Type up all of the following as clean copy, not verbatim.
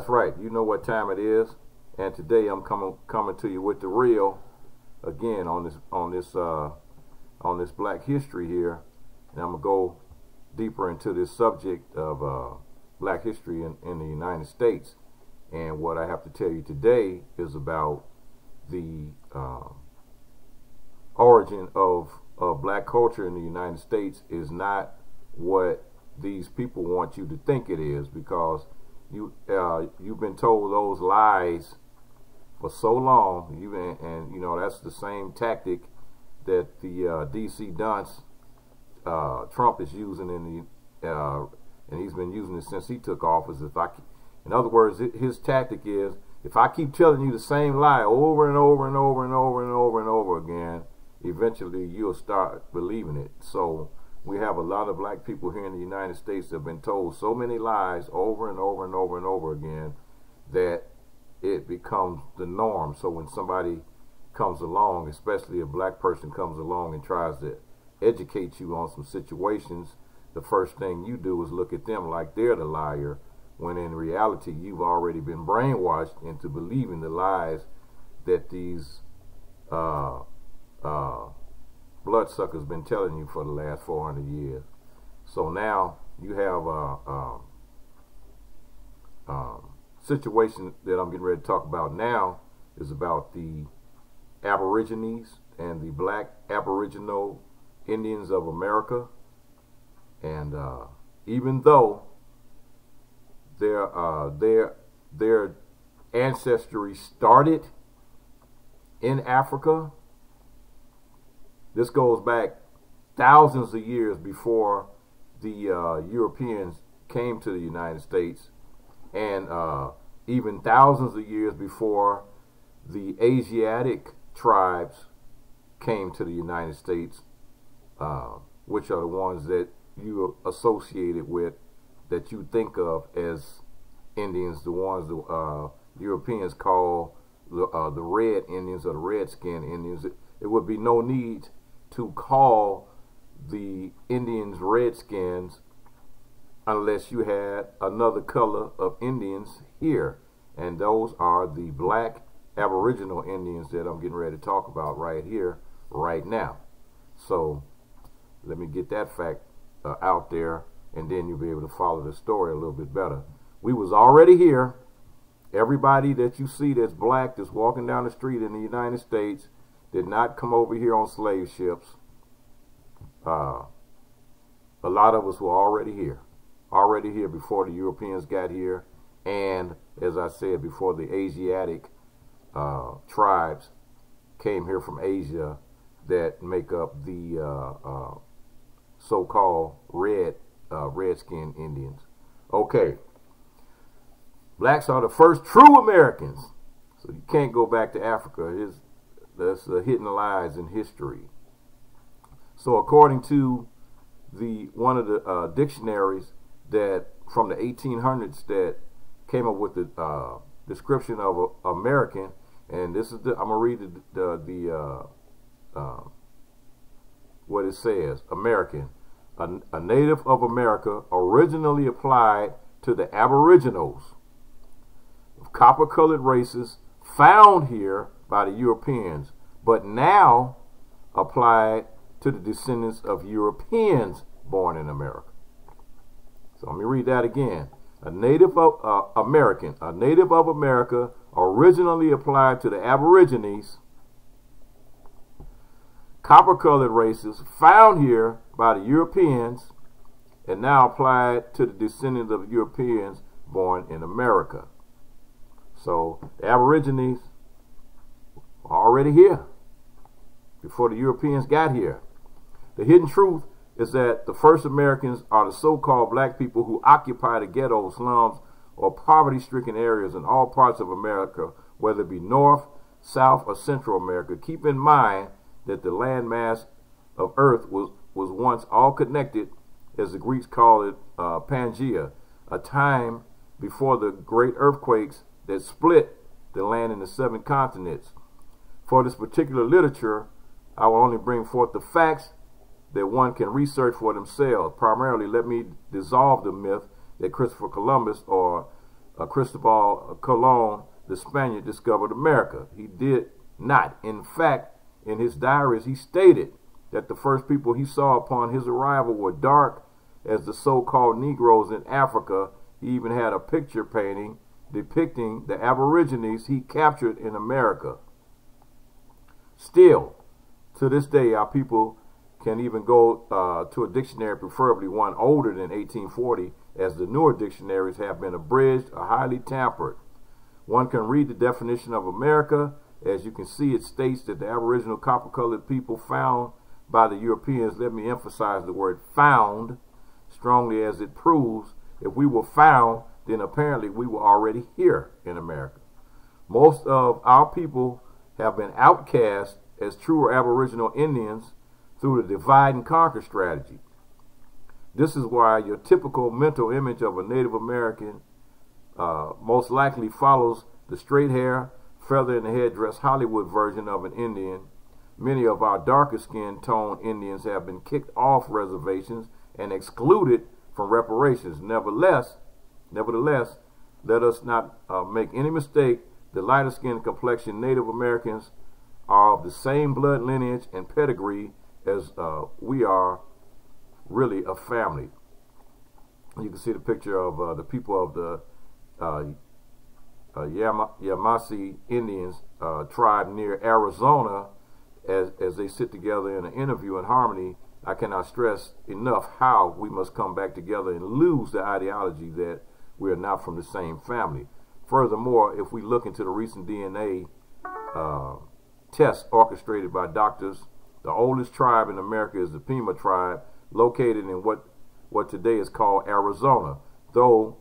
That's right. You know what time it is, and today I'm coming to you with the real again on this Black history here, and I'm gonna go deeper into this subject of Black history in the United States. And what I have to tell you today is about the origin of Black culture in the United States is not what these people want you to think it is, because you've been told those lies for so long. And you know that's the same tactic that the DC dunce Trump is using and he's been using it since he took office. In other words, his tactic is, if I keep telling you the same lie over and over and over and over and over and over again, eventually you'll start believing it. So we have a lot of black people here in the United States that have been told so many lies over and over and over and over again that it becomes the norm. So when somebody comes along, especially a black person comes along and tries to educate you on some situations, the first thing you do is look at them like they're the liar, when in reality you've already been brainwashed into believing the lies that these bloodsuckers been telling you for the last 400 years. So now you have a situation that I'm getting ready to talk about now is about the Aborigines and the Black Aboriginal Indians of America. And even though their ancestry started in Africa, this goes back thousands of years before the Europeans came to the United States, and even thousands of years before the Asiatic tribes came to the United States, which are the ones that you associated with, that you think of as Indians, the ones the Europeans call the Red Indians or the Redskin Indians. It would be no need to call the Indians Redskins unless you had another color of Indians here, and those are the Black Aboriginal Indians that I'm getting ready to talk about right here, right now. So let me get that fact out there, and then you'll be able to follow the story a little bit better. We was already here. Everybody that you see that's black, that's walking down the street in the United States, did not come over here on slave ships. A lot of us were already here before the Europeans got here, and as I said, before the Asiatic tribes came here from Asia that make up the so-called redskin Indians. Okay, blacks are the first true Americans, so you can't go back to Africa. That's hidden lies in history. So according to one of the dictionaries that from the 1800s that came up with the description of American, and this is I'm gonna read what it says. American, a native of America, originally applied to the Aboriginals of copper-colored races found here by the Europeans, but now applied to the descendants of Europeans born in America. So let me read that again. A native of American, a native of America, originally applied to the Aborigines, copper-colored races found here by the Europeans, and now applied to the descendants of Europeans born in America. So the Aborigines were already here before the Europeans got here. The hidden truth is that the first Americans are the so-called black people who occupy the ghettos, slums, or poverty-stricken areas in all parts of America, whether it be North, South, or Central America. Keep in mind that the landmass of Earth was once all connected, as the Greeks call it, Pangea, a time before the great earthquakes that split the land into 7 continents. For this particular literature, I will only bring forth the facts that one can research for themselves. Primarily, let me dissolve the myth that Christopher Columbus or Cristobal Colon, the Spaniard, discovered America. He did not. In fact, in his diaries, he stated that the first people he saw upon his arrival were dark as the so-called Negroes in Africa. He even had a picture painting depicting the Aborigines he captured in America. Still, to this day, our people can even go to a dictionary, preferably one older than 1840, as the newer dictionaries have been abridged or highly tampered. One can read the definition of America. As you can see, it states that the Aboriginal copper-colored people found by the Europeans, let me emphasize the word found strongly, as it proves if we were found, then apparently we were already here in America. Most of our people have been outcast as true Aboriginal Indians through the divide and conquer strategy. This is why your typical mental image of a Native American most likely follows the straight hair, feather in the headdress Hollywood version of an Indian. Many of our darker skin tone Indians have been kicked off reservations and excluded from reparations. Nevertheless, let us not make any mistake. The lighter skin complexion Native Americans are of the same blood lineage and pedigree as we are, really a family. You can see the picture of the people of the Yamasee Indians tribe near Arizona as they sit together in an interview in harmony. I cannot stress enough how we must come back together and lose the ideology that we are not from the same family. Furthermore, if we look into the recent DNA tests orchestrated by doctors, the oldest tribe in America is the Pima tribe, located in what today is called Arizona, though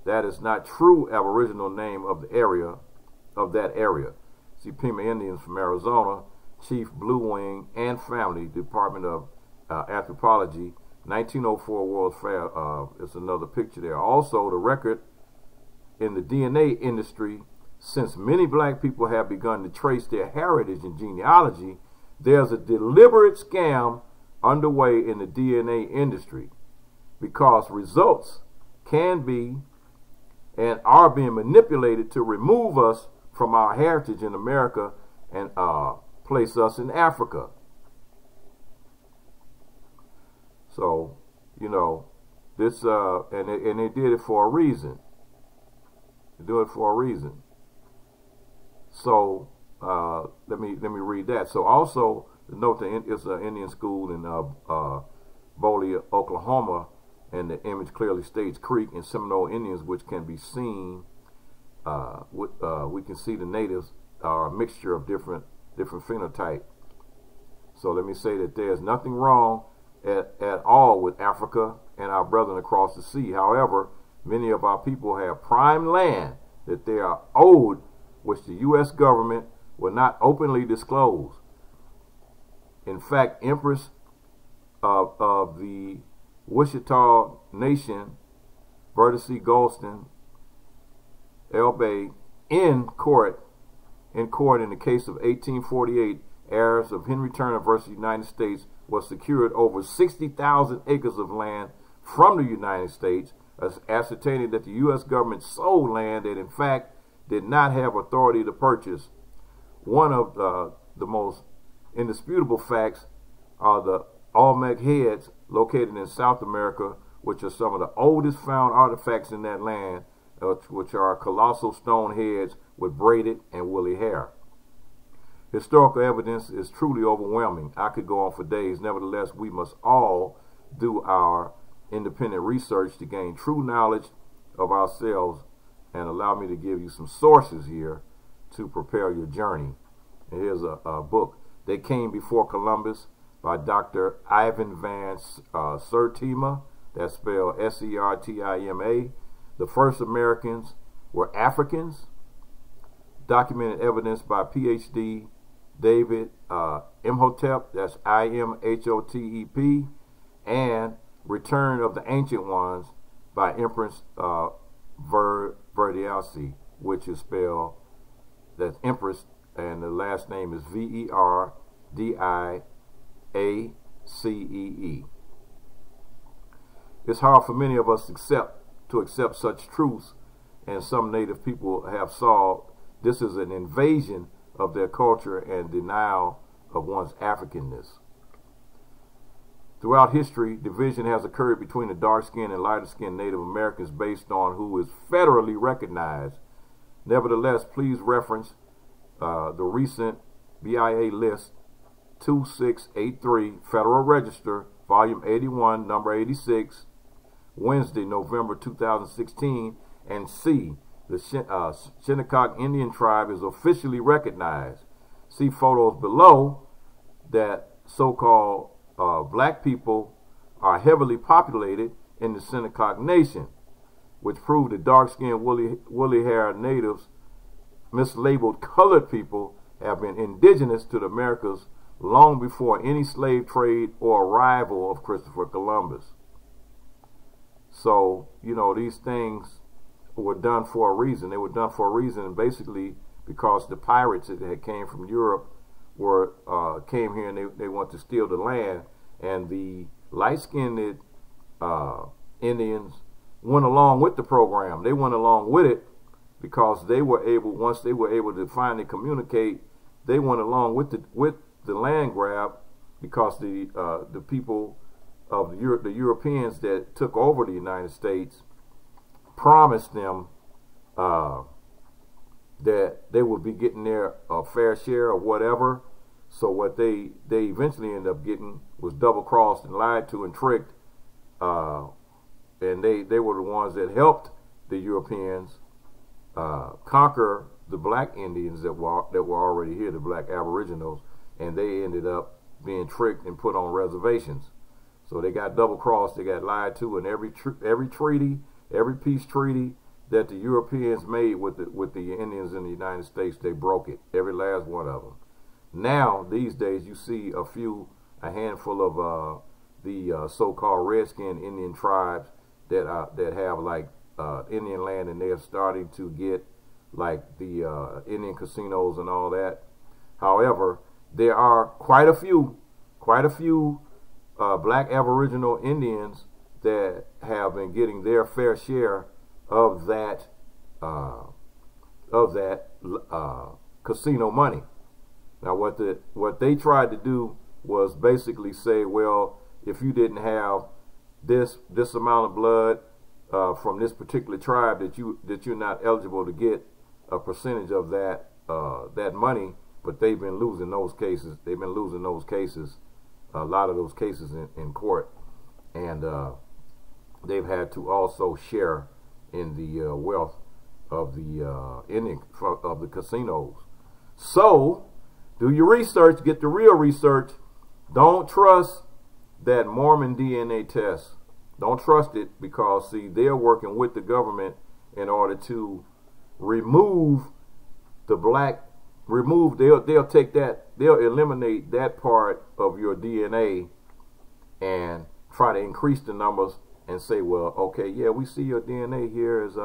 that is not true Aboriginal name of the area, of that area. See, Pima Indians from Arizona, Chief Blue Wing and Family, Department of Anthropology, 1904 World Fair. It's another picture there. Also, the record in the DNA industry, since many black people have begun to trace their heritage and genealogy, there's a deliberate scam underway in the DNA industry, because results can be and are being manipulated to remove us from our heritage in America and place us in Africa. So, you know, this and they did it for a reason. They do it for a reason. So let me read that. So also note that it's an Indian school in Boley, Oklahoma, and the image clearly states Creek and Seminole Indians, which can be seen. We can see the natives are a mixture of different phenotype. So let me say that there's nothing wrong at all with Africa and our brethren across the sea. However, many of our people have prime land that they are owed, which the U.S. government will not openly disclose. In fact, Empress of the Wichita Nation, Berta C. Golston, Elbay, in court in the case of 1848, heirs of Henry Turner versus United States, was secured over 60,000 acres of land from the United States, ascertaining that the U.S. government sold land that in fact did not have authority to purchase. One of the most indisputable facts are the Olmec heads located in South America, which are some of the oldest found artifacts in that land, which are colossal stone heads with braided and woolly hair. Historical evidence is truly overwhelming. I could go on for days. Nevertheless, we must all do our independent research to gain true knowledge of ourselves, and allow me to give you some sources here to prepare your journey. And here's a book, They Came Before Columbus, by Dr. Ivan Van Sertima, that's spelled S-E-R-T-I-M-A. The first Americans were Africans. Documented evidence by Ph.D. David Imhotep, that's I-M-H-O-T-E-P, and Return of the Ancient Ones by Empress Verdiace, which is spelled, that's Empress, and the last name is V-E-R-D-I-A-C-E-E. It's hard for many of us to accept such truths and some native people have saw this as an invasion of their culture and denial of one's Africanness. Throughout history, division has occurred between the dark-skinned and lighter-skinned Native Americans based on who is federally recognized. Nevertheless, please reference the recent BIA list 2683, Federal Register, Volume 81, Number 86, Wednesday, November 2016, and see the Shinnecock Indian tribe is officially recognized. See photos below that so-called black people are heavily populated in the Shinnecock Nation, which prove that dark-skinned, woolly-haired natives, mislabeled colored people, have been indigenous to the Americas long before any slave trade or arrival of Christopher Columbus. So, you know, these things were done for a reason. They were done for a reason, basically because the pirates that had came from Europe came here and they want to steal the land, and the light-skinned Indians went along with the program. They went along with it because they were able, once they were able to finally communicate, they went along with the land grab, because the people of the Europeans that took over the United States promised them that they would be getting their fair share of whatever. So what they eventually ended up getting was double-crossed and lied to and tricked, and they were the ones that helped the Europeans conquer the black Indians that were already here, the black Aboriginals, and they ended up being tricked and put on reservations. So they got double-crossed, they got lied to, and every treaty, every peace treaty that the Europeans made with the Indians in the United States, they broke it, every last one of them. Now, these days, you see a handful of the so-called red-skinned Indian tribes that have like Indian land, and they're starting to get like the Indian casinos and all that. However, there are quite a few black Aboriginal Indians that have been getting their fair share of that casino money. Now, what they tried to do was basically say, well, if you didn't have this amount of blood from this particular tribe, that you're not eligible to get a percentage of that money. But they've been losing those cases. They've been losing those cases, a lot of those cases in court, and they've had to also share in the wealth of the casinos. So, do your research. Get the real research. Don't trust that Mormon DNA test. Don't trust it, because see, they're working with the government in order to remove the black. They'll take that, they'll eliminate that part of your DNA and try to increase the numbers and say, well, okay, yeah, we see your DNA here is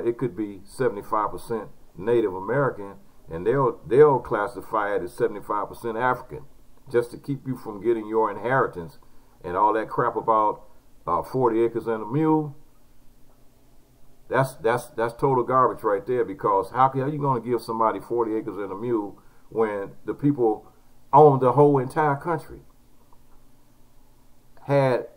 it could be 75% Native American, and they'll classify it as 75% African, just to keep you from getting your inheritance and all that crap about 40 acres and a mule. That's total garbage right there, because how are you going to give somebody 40 acres and a mule when the people own the whole entire country, had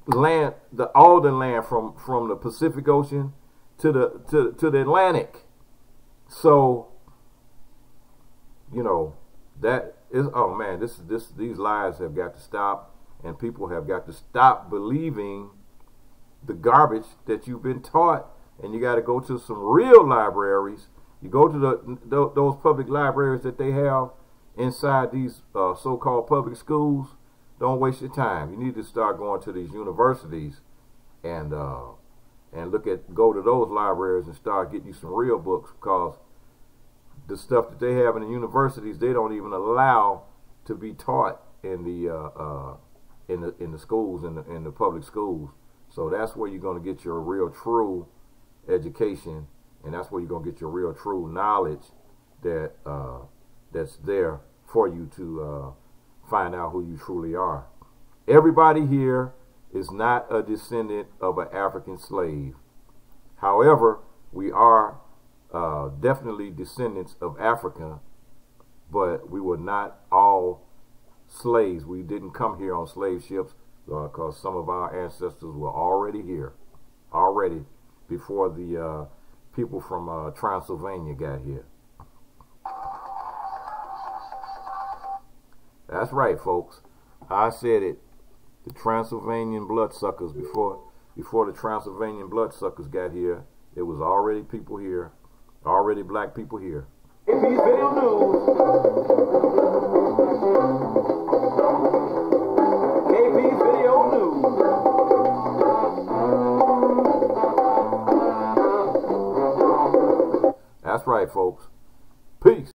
land, all the land from the Pacific Ocean to the Atlantic? So, you know, that is, oh man, these lies have got to stop, and people have got to stop believing the garbage that you've been taught. And you got to go to some real libraries. You go to those public libraries that they have inside these so-called public schools. Don't waste your time. You need to start going to these universities and go to those libraries and start getting you some real books, because the stuff that they have in the universities, they don't even allow to be taught in the schools, in the public schools. So that's where you're going to get your real true education, and that's where you're going to get your real true knowledge that's there for you to find out who you truly are. Everybody here is not a descendant of an African slave. However, we are definitely descendants of Africa, but we were not all slaves. We didn't come here on slave ships because some of our ancestors were already here, already before the people from Transylvania got here. That's right, folks. I said it. The Transylvanian bloodsuckers, before the Transylvanian bloodsuckers got here, there was already people here, already black people here. Video News. Video News. That's right, folks.